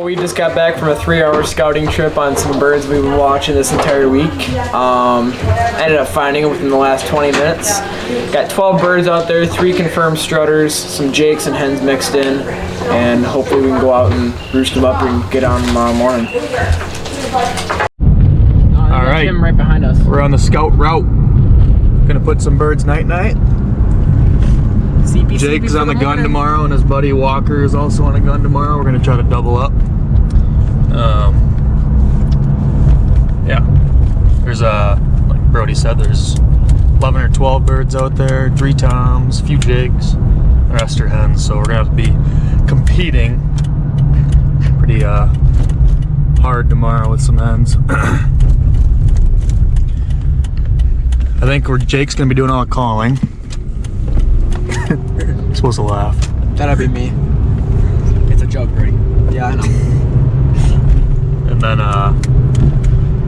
we just got back from a 3-hour scouting trip on some birds we've been watching this entire week. Ended up finding them within the last 20 minutes. Got 12 birds out there, 3 confirmed strutters, some jakes and hens mixed in, and hopefully we can go out and roost them up and get on tomorrow morning. All right, him right behind us. We're on the scout route. Gonna put some birds night-night. Jake is on the gun tomorrow, and his buddy Walker is also on a gun tomorrow. We're gonna try to double up. Yeah, there's like Brody said, there's 11 or 12 birds out there, 3 toms, a few jigs, the rest are hens. So we're gonna have to be competing pretty hard tomorrow with some hens. I think Jake's gonna be doing all the calling. You're supposed to laugh. That'd be me. It's a joke, Brady. Yeah, I know. And then,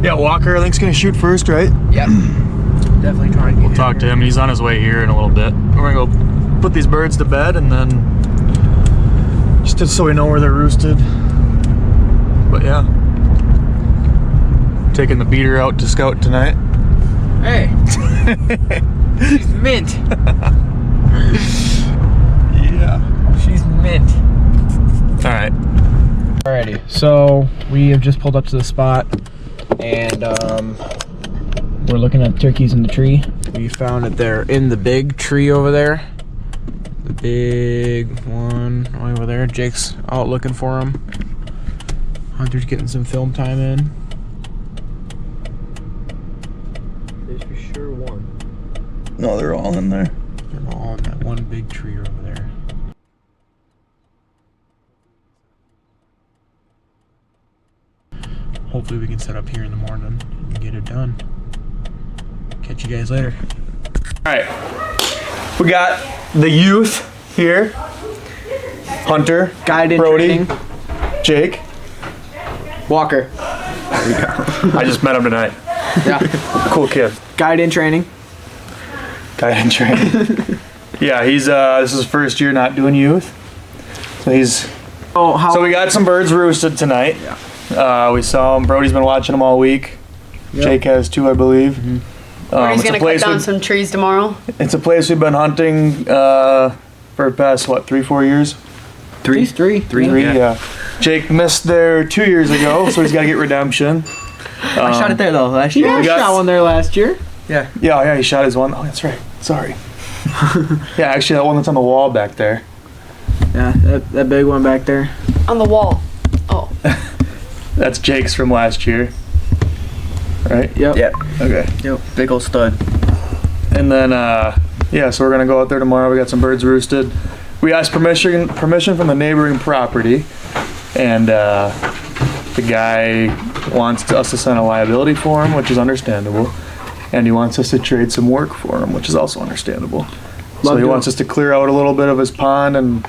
yeah, Walker I think's gonna shoot first, right? Yep. Definitely trying to get We'll talk to him. He's on his way here in a little bit. We're gonna go put these birds to bed, and then just so we know where they're roosted. But yeah, taking the beater out to scout tonight. Hey, she's mint. Yeah, She's mint. all right. Alrighty, so we have just pulled up to the spot, and we're looking at turkeys in the tree. We found that they're in the big tree over there. The big one over there. Jake's out looking for them. Hunter's getting some film time in. There's for sure one. No, they're all in there. They're all in that one big tree over there. Hopefully we can set up here in the morning and get it done. Catch you guys later. All right, we got the youth here. Hunter, Guide in Brody, training. Jake. Walker. I just met him tonight. Yeah. Cool kid. Guide in training. Guy in training. Yeah, he's this is his first year not doing youth. So he's Oh, how? so we got some birds roosted tonight. Yeah. We saw them. Brody's been watching them all week. Yep. Jake has 2, I believe. He's It's a gonna cut place down we've- some trees tomorrow. It's a place we've been hunting for the past, what, 3-4 years? Three. Three, yeah. Jake missed there 2 years ago, so he's got to get redemption. I shot it there though last year. we I got- shot one there last year. Yeah. Yeah, he shot his one. Oh, that's right. Sorry. Yeah, actually, that one that's on the wall back there. Yeah, that big one back there. On the wall. Oh. That's Jake's from last year. Right? Yep. Yep. Okay. Yep. Big old stud. And then, yeah, so we're gonna go out there tomorrow. We got some birds roosted. We asked permission from the neighboring property, and the guy wants us to sign a liability for him, which is understandable, and he wants us to trade some work for him, which is also understandable. So he wants us to clear out a little bit of his pond and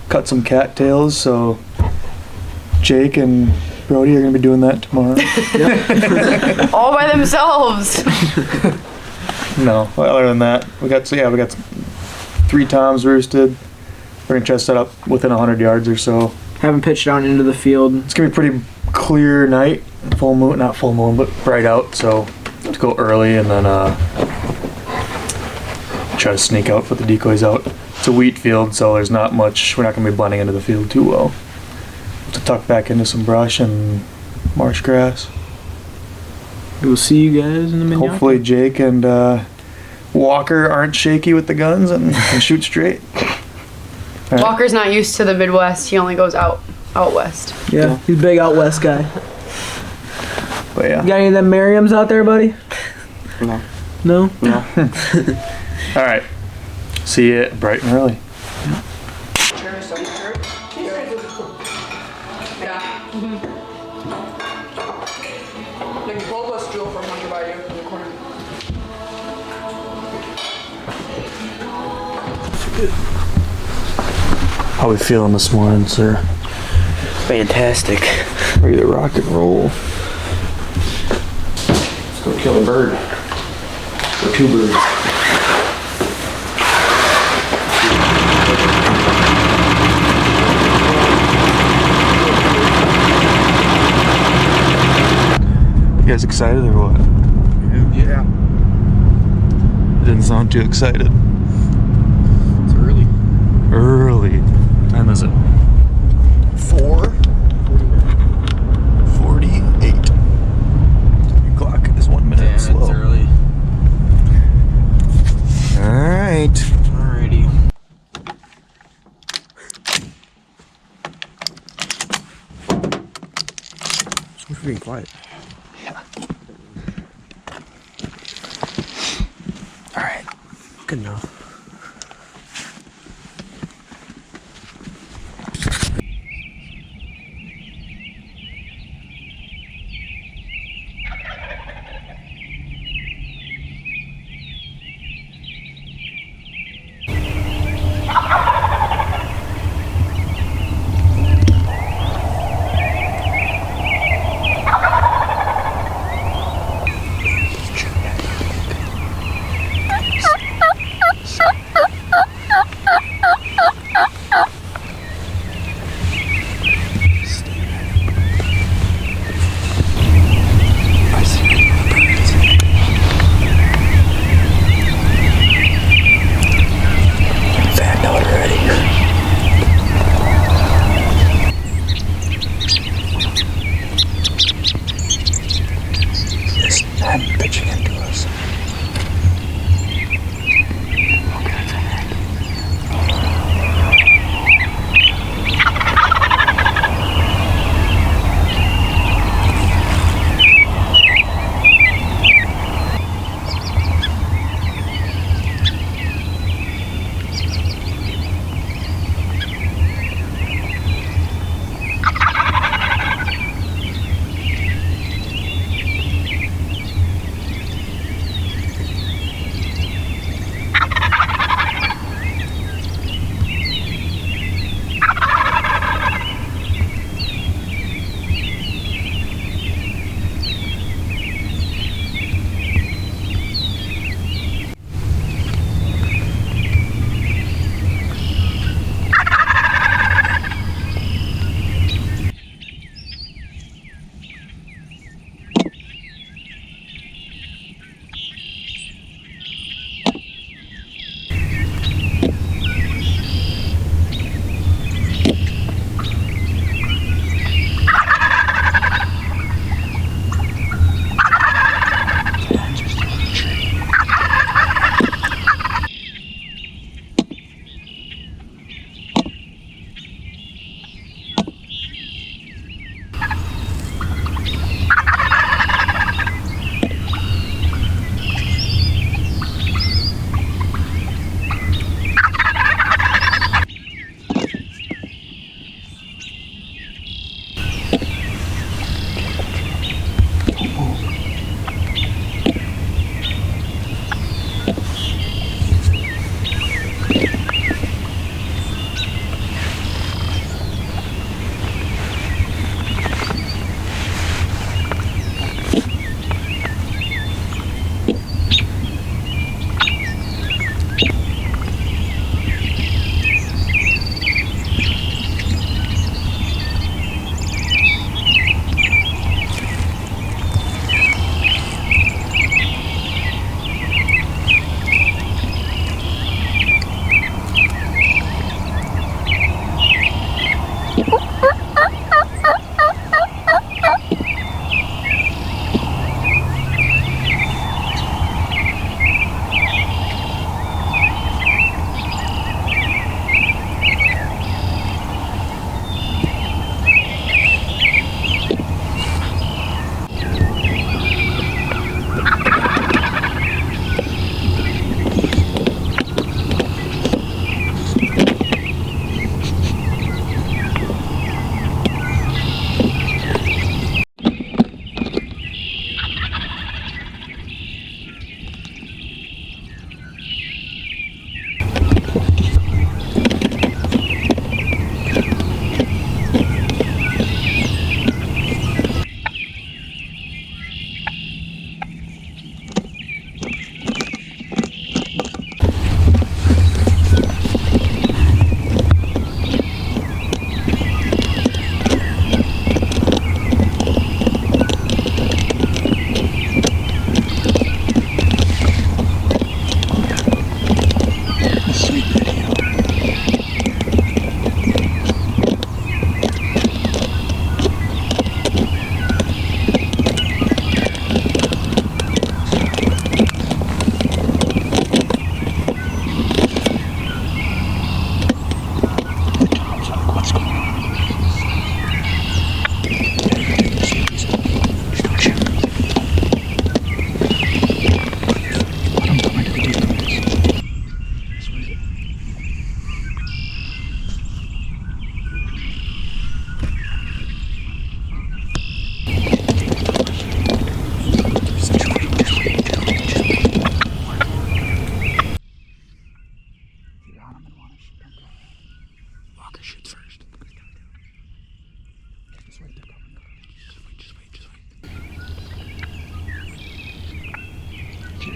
cut some cattails. So Jake and Brody are gonna be doing that tomorrow. All by themselves. No, well, other than that, we got 3 toms roosted. We're gonna try to set up within 100 yards or so. Haven't pitched down into the field. It's gonna be a pretty clear night, full moon, not full moon, but bright out. So to go early and then try to sneak out, put the decoys out. It's a wheat field, so there's not much. We're not gonna be blending into the field too well. To tuck back into some brush and marsh grass. We'll see you guys in the minute. Hopefully Jake and Walker aren't shaky with the guns and can shoot straight. All right. Walker's not used to the Midwest. He only goes out west. Yeah, he's a big out west guy. But yeah. You got any of them Merriams out there, buddy? No. No? No. All right. See you bright and early. How we feeling this morning, sir? Fantastic. Ready to rock and roll. Let's go kill a bird. Or 2 birds. guys excited or what? Yeah. Didn't sound too excited. It's early. Early. What time is it? 4:48. Your clock is 1 minute Damn, slow. it's early. Alright. Alrighty. So much for being quiet. Yeah. Alright. Good enough.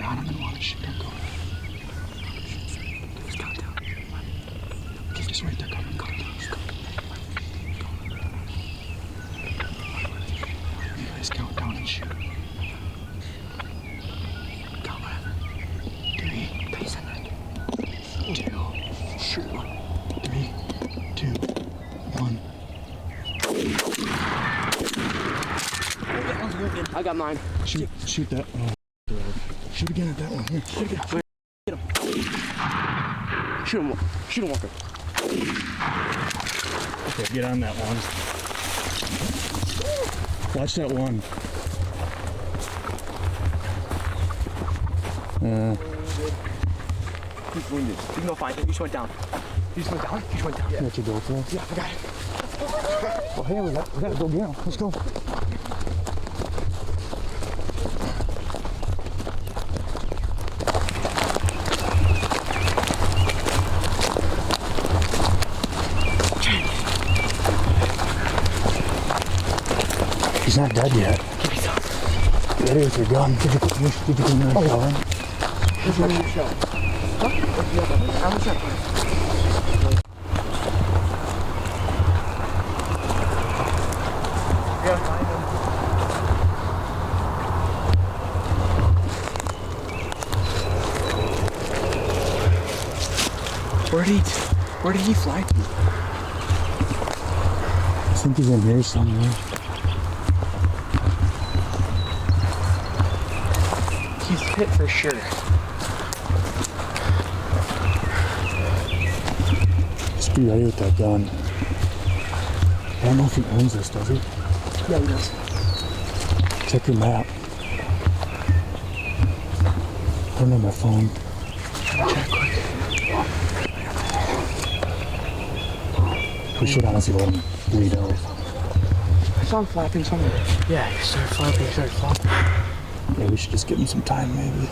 got him and want to shoot him. Go. Just count down. Okay, just right there. Count down. Just go. You guys count down and shoot. Count whatever. 3, 2, shoot. 3, 2, 1. I got mine. Shoot that. Oh, shoot again at that one. Here, shoot again. Get him. Shoot him, Walker. Okay, get on that one. Watch that one. He's wounded. You can go find him. He just went down. He just went down? He just went down. Yeah. Let you go for it. Yeah, I got it. Well, hey, we gotta go get him. Let's go. He's not dead yet. Get ready with your gun. Did you clean your gun? Here's my shot. Huh? I'm a shot. Where did he fly to? I think he's in here somewhere. He's hit for sure. Just be ready with that gun. I don't know if he owns this, does he? Yeah, he does. Check your map. Turn on my phone. Check quick. We should honestly let him bleed out. I saw him flapping somewhere. Yeah, he started flapping, Yeah, we should just give him some time, maybe.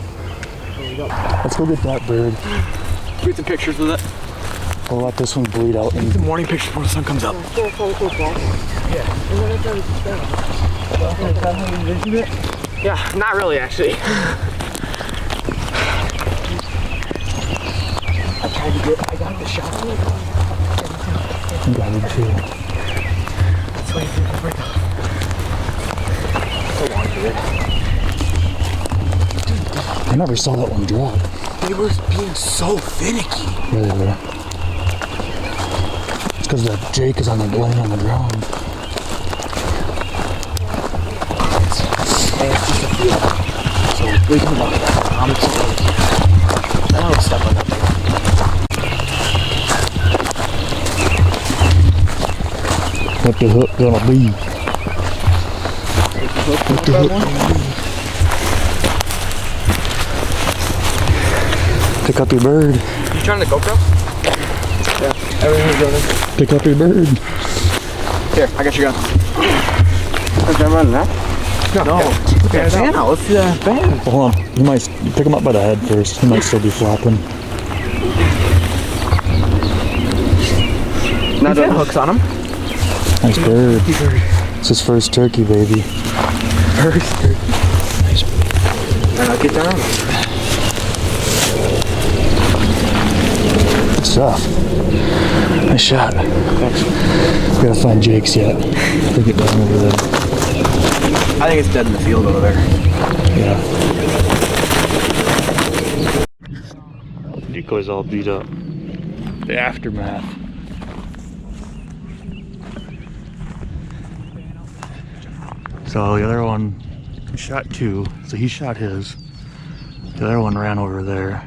There you go. Let's go get that bird. Get some pictures with it. We'll let this one bleed out. Get the morning picture before the sun comes up. Yeah, not really, actually. I got the shot on it. I got it too. That's why you did break off. So long, dude. I never saw that one drop. They were being so finicky. Yeah, they were. It's because that Jake is laying on the ground. And it's just a field. So we can walk that. I'm excited. I don't step on that thing. What the hook gonna be? What the hook gonna be? Pick up your bird. You trying to GoPro? Yeah, everything's running. Pick up your bird. Here, I got your gun. Is that running now? No. Look at that van. Let's see that van. Well, hold on. You might pick him up by the head first. He might still be flopping. Not doing hooks on him. Nice bird. It's his first turkey, baby. First turkey. Nice bird. Get down. Good stuff. Nice shot. Thanks. We gotta find Jake's yet. Bring it down over there. I think it's dead in the field over there. Yeah. Decoy's all beat up. The aftermath. So the other one shot 2, so he shot his. The other one ran over there.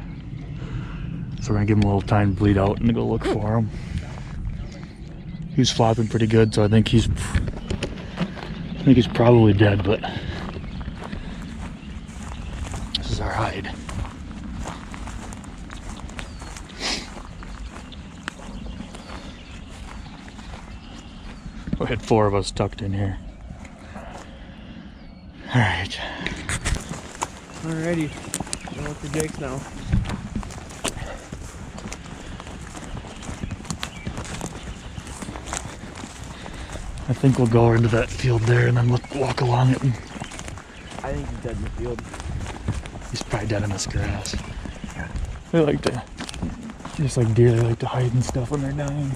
So we're gonna give him a little time to bleed out and go look for him. He was flopping pretty good, so I think he's probably dead, but this is our hide. We had 4 of us tucked in here. Alright. Alrighty. We'll look for Jake's now. I think we'll go into that field there and then walk along it. I think he's dead in the field. He's probably dead in this grass. They like to, just like deer, they like to hide and stuff when they're dying.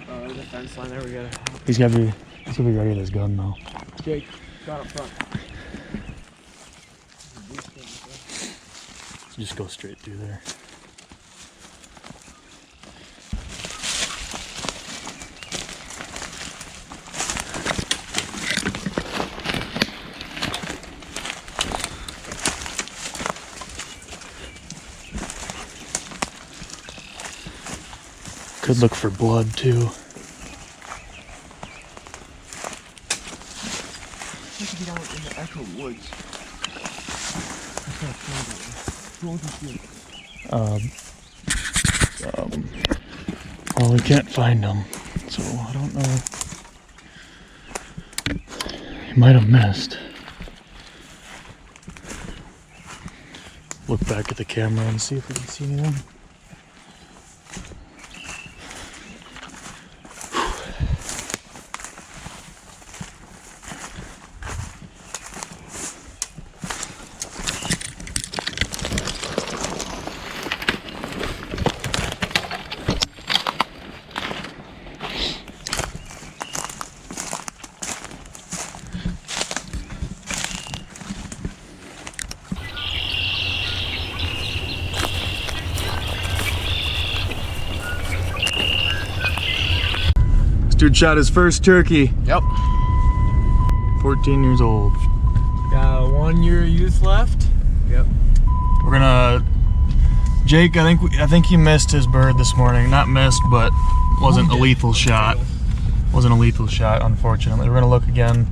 There's a fence line there. We gotta. He's gotta be ready with his gun though. Jake, got up front. Just go straight through there. Could look for blood too. Well, we can't find him, so I don't know. He might have missed. Look back at the camera and see if we can see anything. Dude shot his first turkey. Yep. 14 years old. Got 1 year of youth left. Yep. We're gonna. Jake, I think he missed his bird this morning. Not missed, but wasn't a lethal shot. Wasn't a lethal shot, unfortunately. We're gonna look again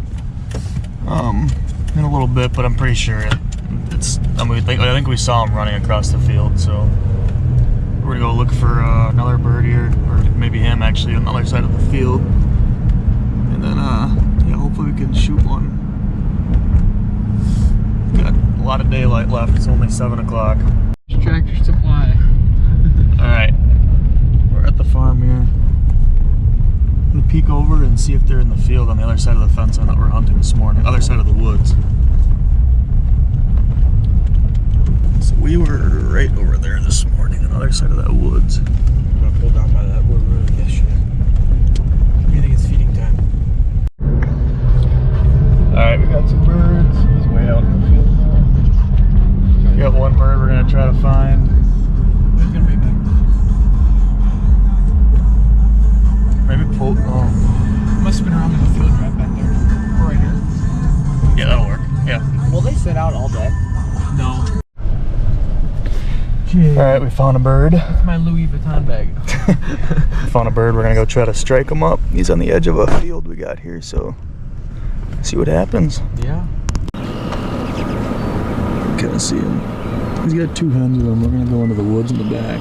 in a little bit, but I'm pretty sure it's. I think we saw him running across the field, so we're gonna go look for another bird here, or maybe him actually on the other side of the field, and then yeah, hopefully we can shoot one. Got a lot of daylight left. It's only 7 o'clock. Tractor Supply. All right, we're at the farm here. I'm gonna peek over and see if they're in the field on the other side of the fence that we're hunting this morning. Other side of the woods. So we were right over there this morning on the other side of that woods. I'm gonna pull down by that wood road yesterday. I think it's feeding time. Alright, we got some birds. He's way out in the field now. We got one bird we're gonna try to find. He's gonna be back. Maybe pull. Oh. Must have been around in the field right back there. Or right here. Yeah, that'll work. Yeah. Will they sit out all day? No. Alright, we found a bird. That's my Louis Vuitton bag. We found a bird. We're gonna go try to strike him up. He's on the edge of a field we got here, so see what happens. Yeah. Kind of see him. He's got 2 hens with him. We're gonna go into the woods in the back.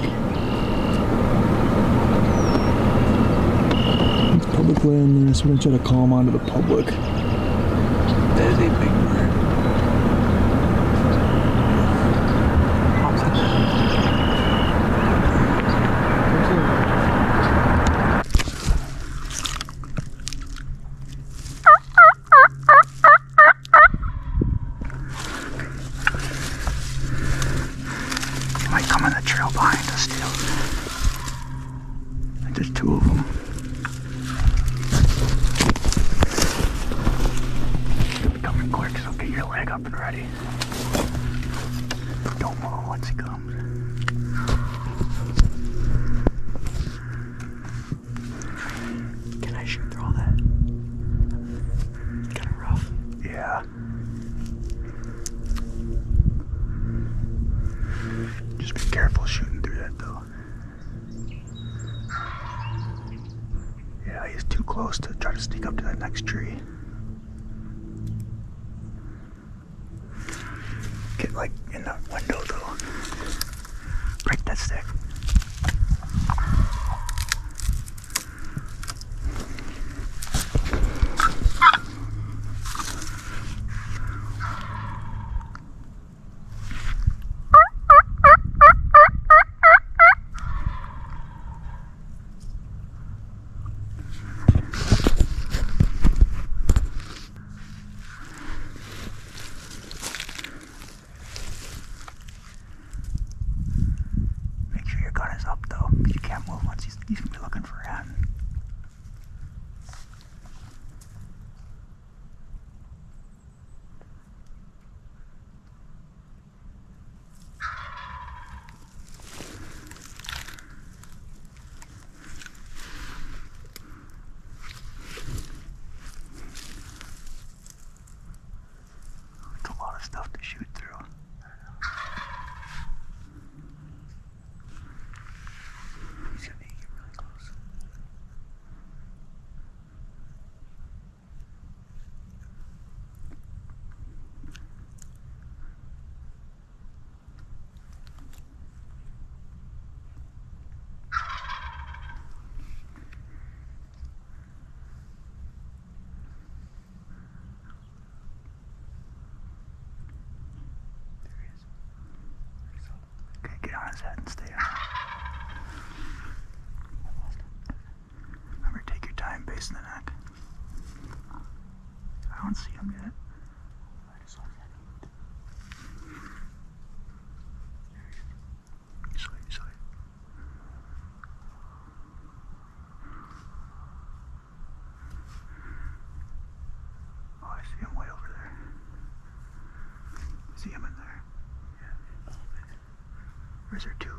It's public land there, so we're gonna try to call him onto the public. That is a big bird. Might come in the trail behind us too. I think there's 2 of them. He'll be coming quick, so get your leg up and ready. Don't move once he comes. Can I shoot through all that? Kind of rough. Yeah. Just be careful shooting through that though. Yeah, he's too close to try to sneak up to that next tree. Get like in that window though. Break that stick. Okay, get on his head and stay on. Remember, take your time, base in the neck. I don't see him yet. Just wait. Oh, I see him way over there. See him in there? Yeah. Or is there two?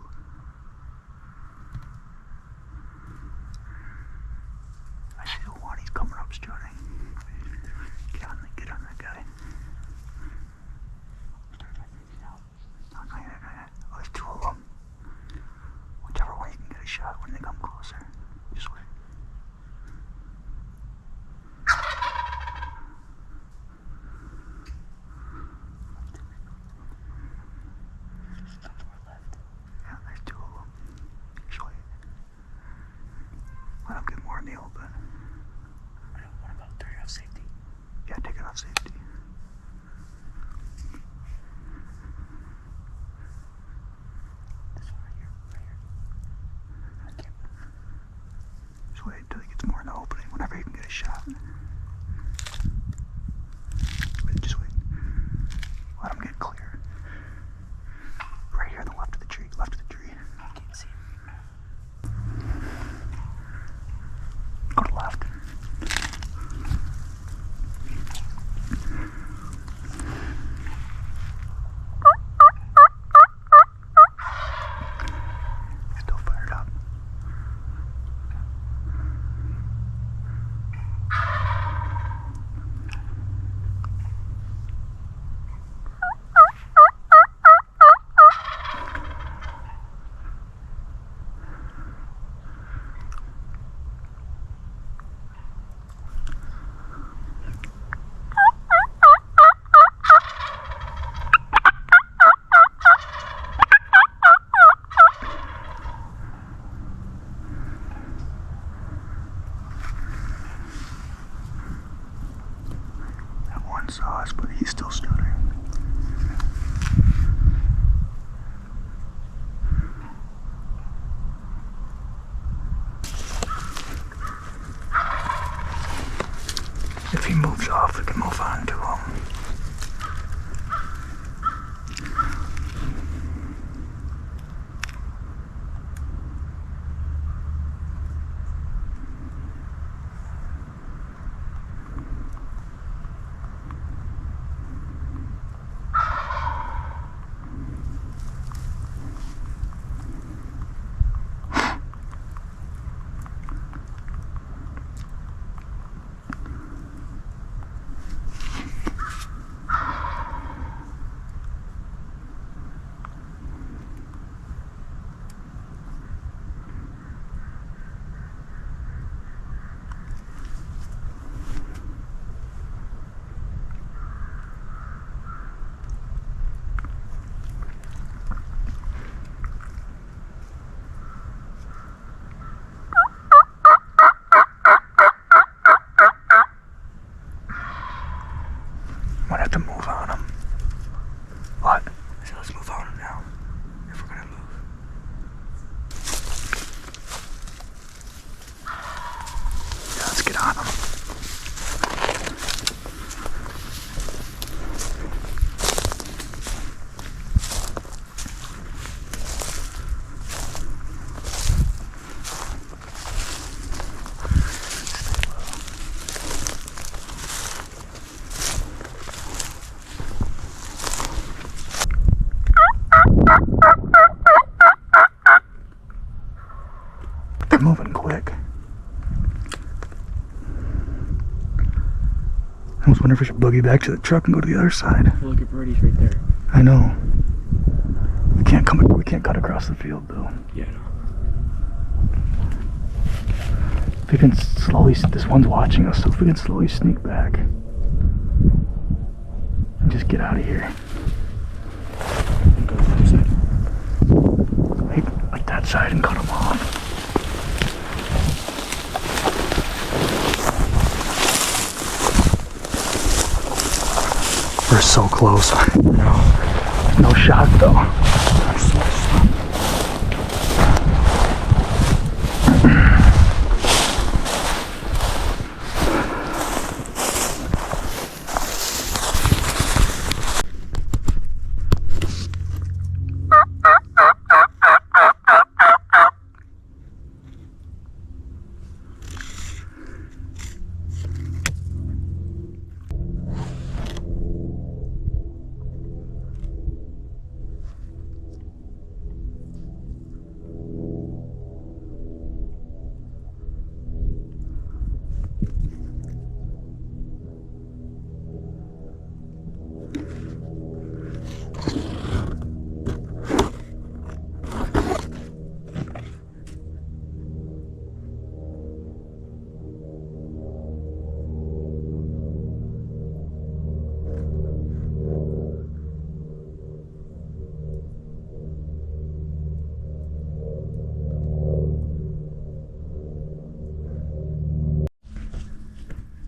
I see the one. He's coming up strutting. Get on that guy. Oh, not yet. Oh, there's two of them. Whichever one you can get a shot when they come closer. Just wait. Yeah, there's two of them. Just wait. Let them get more in the open. What about turn off safety? Yeah, take it off safety. This one right here. I can't. Just wait until he gets more in the opening. Whenever you can get a shot. Just wait. Let him get clear. Right here on the left of the tree. Left of the tree. I can't see him. Go to left. Still fired up. That one saw us, but he's still stuttering. If he moves off, we can move on to him. Might have to move on him. What? So let's move on him now. If we're gonna move. Yeah, let's get on him. They're moving quick. I was wondering if we should boogie back to the truck and go to the other side. Look at Birdie's right there. I know. We can't cut across the field though. Yeah, no. If we can slowly, this one's watching us, so if we can slowly sneak back and just get out of here. And go to the other side. Like that side and cut them off. We're so close. No shot though. We're so slow.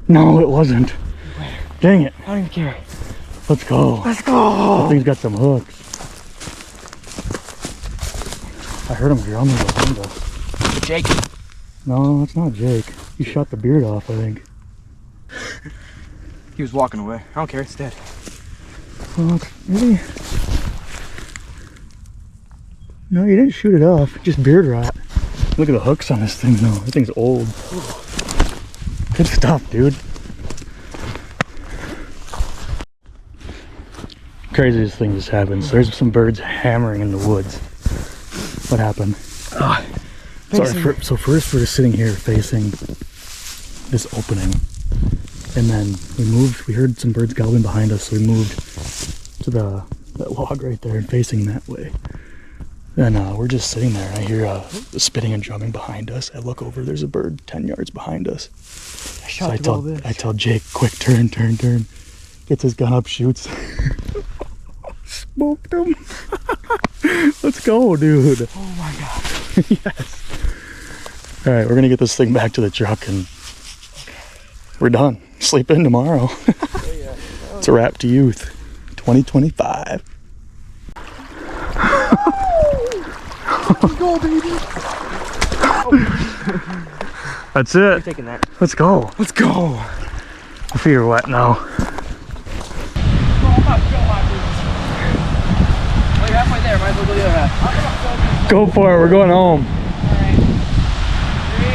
No, it wasn't. Dang it. I don't even care. Let's go. Let's go. That thing's got some hooks. I heard him drumming behind us. Jake. No, that's not Jake. He shot the beard off, I think. He was walking away. I don't care. It's dead. Well, maybe. No, you didn't shoot it off. Just beard rot. Look at the hooks on this thing, though. That thing's old. Good stuff, dude. Craziest thing just happened. So there's some birds hammering in the woods. What happened? So first we're just sitting here facing this opening, and then we heard some birds gobbling behind us, so we moved to that log right there and facing that way. And we're just sitting there, and I hear spitting and drumming behind us. I look over, there's a bird 10 yards behind us. So I tell Jake, quick, turn. Gets his gun up, shoots. Smoked him. Let's go, dude. Oh my god. Yes. All right, we're gonna get this thing back to the truck, and we're done. Sleep in tomorrow. It's a wrap to youth. 2025. Let's go, baby. That's it. Taking that. Let's go. Let's go. My feet are wet now. Halfway there, might as well go the other half. Go for it, we're going home. Alright. 3,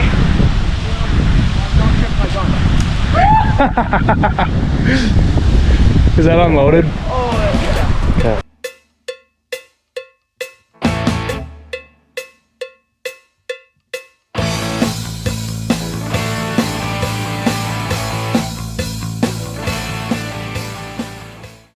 2, 1, don't trip my gun. Is that unloaded?